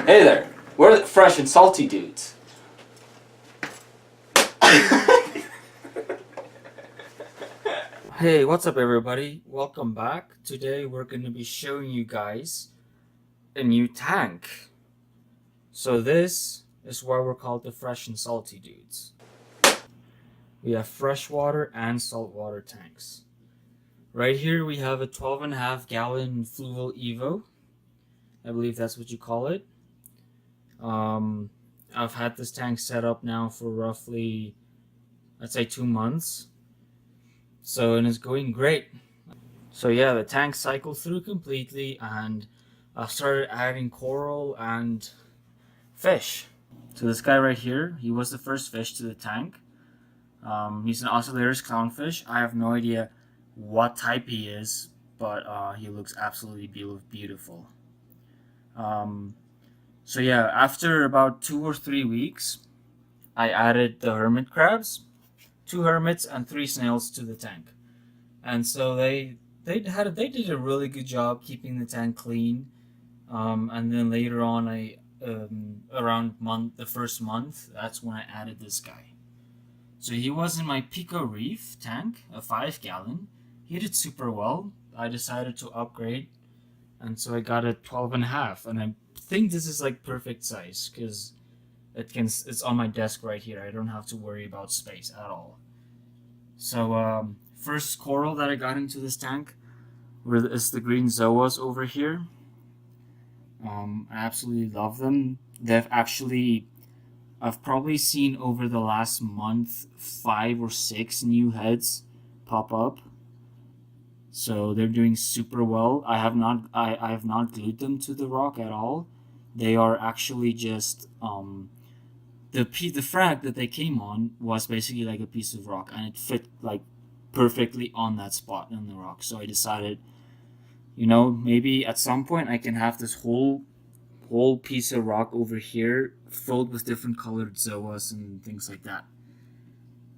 Hey there, we're the fresh and salty dudes. Hey, what's up everybody? Welcome back. Today we're going to be showing you guys a new tank. So this is why we're called the fresh and salty dudes. We have freshwater and saltwater tanks. Right here we have a 12.5 gallon Fluval Evo. I believe that's what you call it. I've had this tank set up now for roughly, I'd say 2 months. And it's going great. So yeah, the tank cycled through completely and I've started adding coral and fish. So this guy right here, he was the first fish to the tank. He's an Oscillaris clownfish. I have no idea what type he is, but he looks absolutely beautiful. So yeah, after about 2 or 3 weeks, I added the hermit crabs, 2 hermits and 3 snails to the tank. And so they did a really good job keeping the tank clean. And then later on, around the first month, that's when I added this guy. So he was in my Pico Reef tank, a 5 gallon. He did super well. I decided to upgrade, and so I got a 12.5, and I think this is like perfect size because it's on my desk right here. I don't have to worry about space at all. So first coral that I got into this tank is the green zoas over here. I absolutely love them. I've probably seen over the last month 5 or 6 new heads pop up. So they're doing super well. I have not glued them to the rock at all. They are actually just the frag that they came on was basically like a piece of rock, and it fit like perfectly on that spot in the rock. So I decided, maybe at some point I can have this whole piece of rock over here filled with different colored zoas and things like that.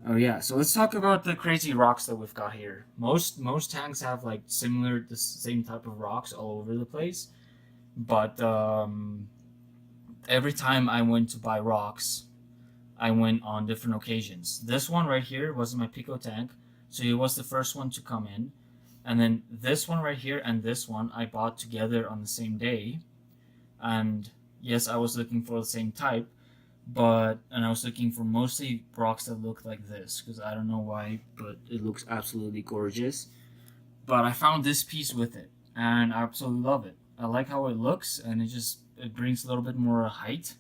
Oh yeah, so let's talk about the crazy rocks that we've got here. Most tanks have like the same type of rocks all over the place, but every time I went to buy rocks, I went on different occasions. This one right here was in my Pico tank, so it was the first one to come in, and then this one right here and this one I bought together on the same day. And yes, I was looking for the same type, and I was looking for mostly rocks that look like this, because I don't know why, but it looks absolutely gorgeous. But I found this piece with it, and I absolutely love it. I like how it looks, and it brings a little bit more height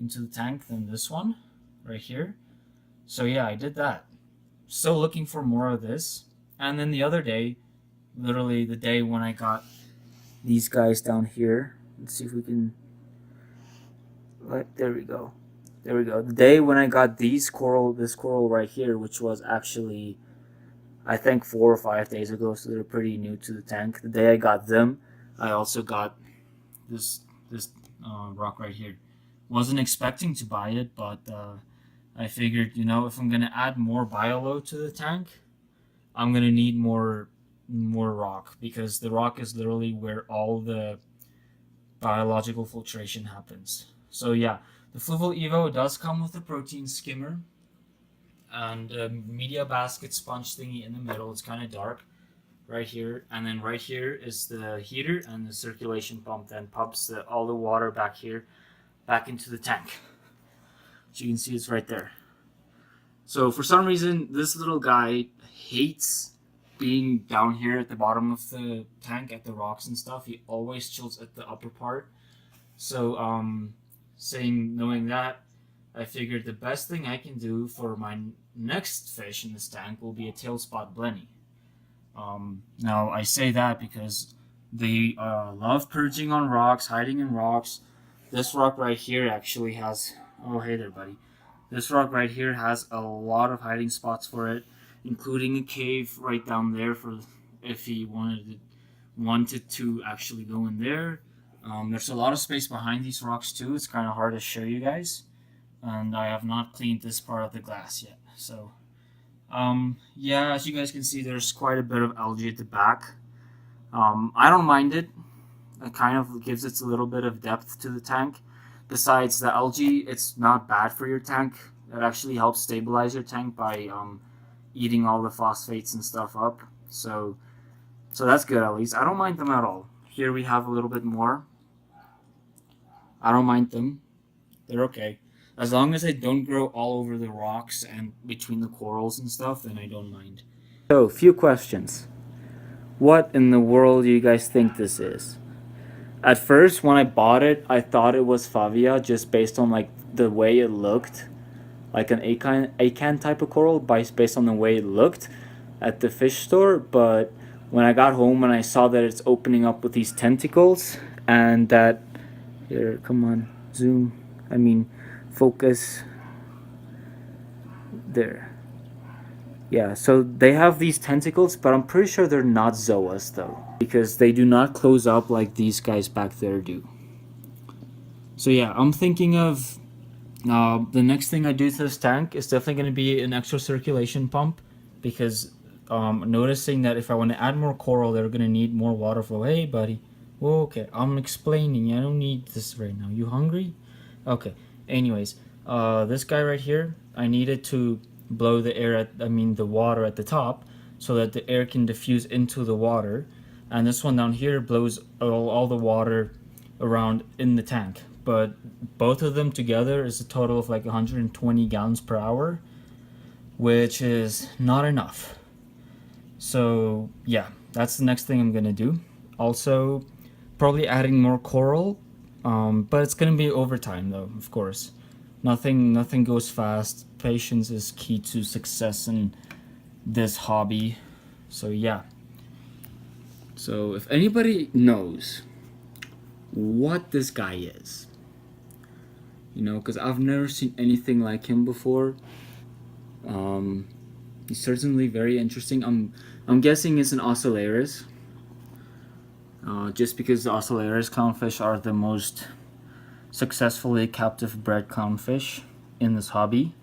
into the tank than this one right here. So yeah, I did that. Still looking for more of this. And then the other day, literally the day when I got these guys down here, let's see if we can, there we go. The day when I got this coral right here, which was actually, I think 4 or 5 days ago, so they're pretty new to the tank. The day I got them, I also got this rock right here. Wasn't expecting to buy it, but I figured, if I'm gonna add more bioload to the tank, I'm gonna need more rock, because the rock is literally where all the biological filtration happens. So yeah, the Fluval Evo does come with a protein skimmer and a media basket sponge thingy in the middle. It's kind of dark right here, and then right here is the heater, and the circulation pump then pumps all the water back into the tank. So you can see it's right there. So for some reason, this little guy hates being down here at the bottom of the tank at the rocks and stuff. He always chills at the upper part. So knowing that, I figured the best thing I can do for my next fish in this tank will be a tail spot blenny. Now I say that because they love perching on rocks, hiding in rocks. This rock right here actually has, oh hey there buddy, this rock right here has a lot of hiding spots for it, including a cave right down there for if he wanted to actually go in there. There's a lot of space behind these rocks too. It's kind of hard to show you guys, and I have not cleaned this part of the glass yet. So yeah, as you guys can see, there's quite a bit of algae at the back. I don't mind it. It kind of gives it a little bit of depth to the tank. besides the algae, it's not bad for your tank. It actually helps stabilize your tank by eating all the phosphates and stuff up. So that's good at least. I don't mind them at all. Here we have a little bit more. I don't mind them. They're okay. As long as they don't grow all over the rocks and between the corals and stuff, then I don't mind. So, few questions. What in the world do you guys think this is? At first, when I bought it, I thought it was Favia just based on like the way it looked, like an acan type of coral, based on the way it looked at the fish store. But when I got home and I saw that it's opening up with these tentacles, and that here, come on, zoom. I mean, focus. There. Yeah, so they have these tentacles, but I'm pretty sure they're not zoas though, because they do not close up like these guys back there do. So yeah, I'm thinking of the next thing I do to this tank is definitely going to be an extra circulation pump, because noticing that if I want to add more coral, they're going to need more water flow. Hey, buddy. Whoa, okay, I'm explaining. I don't need this right now. You hungry? Okay. Anyways, this guy right here, I needed to blow the air at, the water at the top, so that the air can diffuse into the water. And this one down here blows all the water around in the tank. But both of them together is a total of like 120 gallons per hour, which is not enough. So yeah, that's the next thing I'm gonna do. Also, probably adding more coral, but it's gonna be over time though, of course. Nothing goes fast. Patience is key to success in this hobby. So yeah. So if anybody knows what this guy is, because I've never seen anything like him before. He's certainly very interesting. I'm guessing it's an Ocellaris. Just because the Ocellaris clownfish are the most successfully captive bred clownfish in this hobby,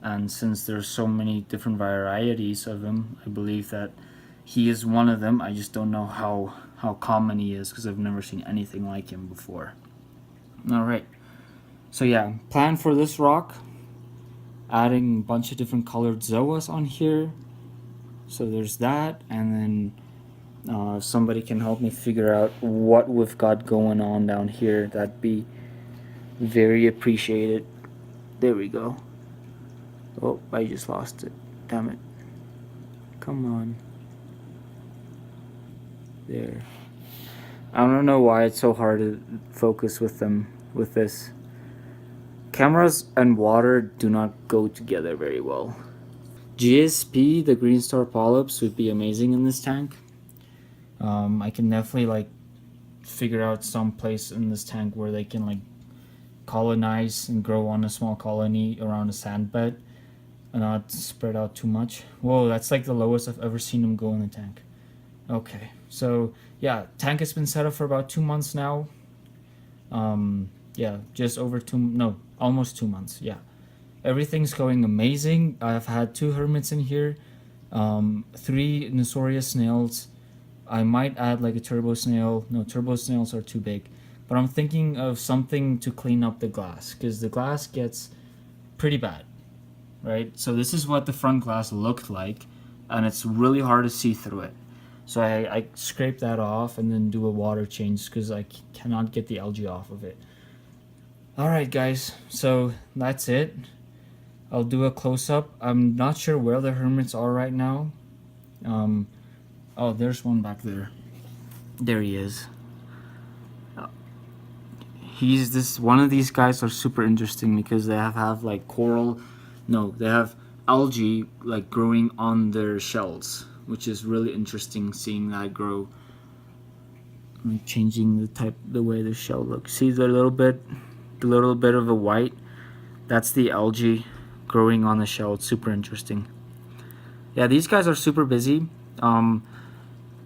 and since there's so many different varieties of him, I believe that he is one of them. I just don't know how common he is, because I've never seen anything like him before. All right. So yeah, plan for this rock, adding a bunch of different colored zoas on here. So there's that, and then if somebody can help me figure out what we've got going on down here, that'd be very appreciated. There we go. Oh, I just lost it. Damn it. Come on. There. I don't know why it's so hard to focus with this. Cameras and water do not go together very well. GSP, the green star polyps, would be amazing in this tank. I can definitely figure out some place in this tank where they can colonize and grow on a small colony around a sand bed and not spread out too much. Whoa, that's like the lowest I've ever seen them go in the tank. Okay, so yeah, tank has been set up for about 2 months now. Yeah, just over almost 2 months. Yeah, everything's going amazing. I've had 2 hermits in here, 3 Nosauria snails. I might add a turbo snail. No, turbo snails are too big. But I'm thinking of something to clean up the glass, because the glass gets pretty bad, right? So this is what the front glass looked like, and it's really hard to see through it. So I scrape that off and then do a water change, because I cannot get the algae off of it. Alright guys, so that's it. I'll do a close-up. I'm not sure where the hermits are right now. Oh, there's one back there. There he is. One of these guys are super interesting, because they have coral. No, they have algae growing on their shells, which is really interesting seeing that grow. I'm changing the way the shell looks. See the little bit of a white? That's the algae growing on the shell. It's super interesting. Yeah, these guys are super busy.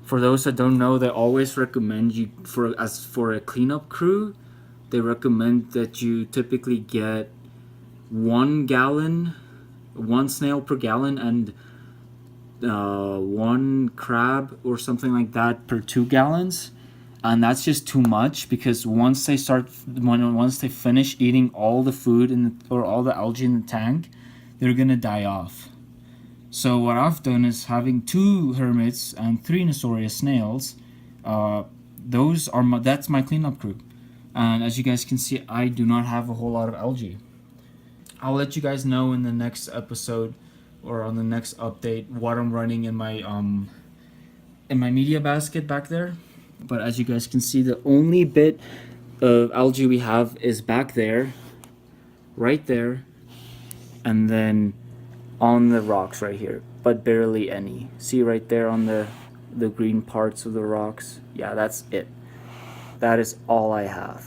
For those that don't know, they always recommend you for a cleanup crew. They recommend that you typically get 1 snail per gallon, and 1 crab or something like that per 2 gallons. and that's just too much, because once they finish eating all the food or all the algae in the tank, they're gonna die off. So what I've done is having 2 hermits and 3 Nosauria snails. That's my cleanup crew, and as you guys can see, I do not have a whole lot of algae. I'll let you guys know in the next episode or on the next update what I'm running in my media basket back there. But as you guys can see, the only bit of algae we have is back there, right there, and then on the rocks right here, but barely any. See right there on the green parts of the rocks? Yeah, that's it. That is all I have.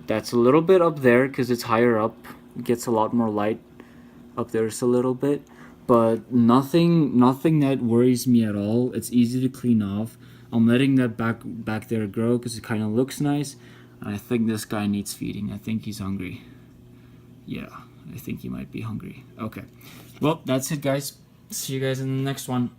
That's a little bit up there because it's higher up. It gets a lot more light up there just a little bit, but nothing that worries me at all. It's easy to clean off. I'm letting that back there grow because it kind of looks nice, and I think this guy needs feeding. I think he's hungry. Yeah, I think he might be hungry. Okay, well, that's it, guys. See you guys in the next one.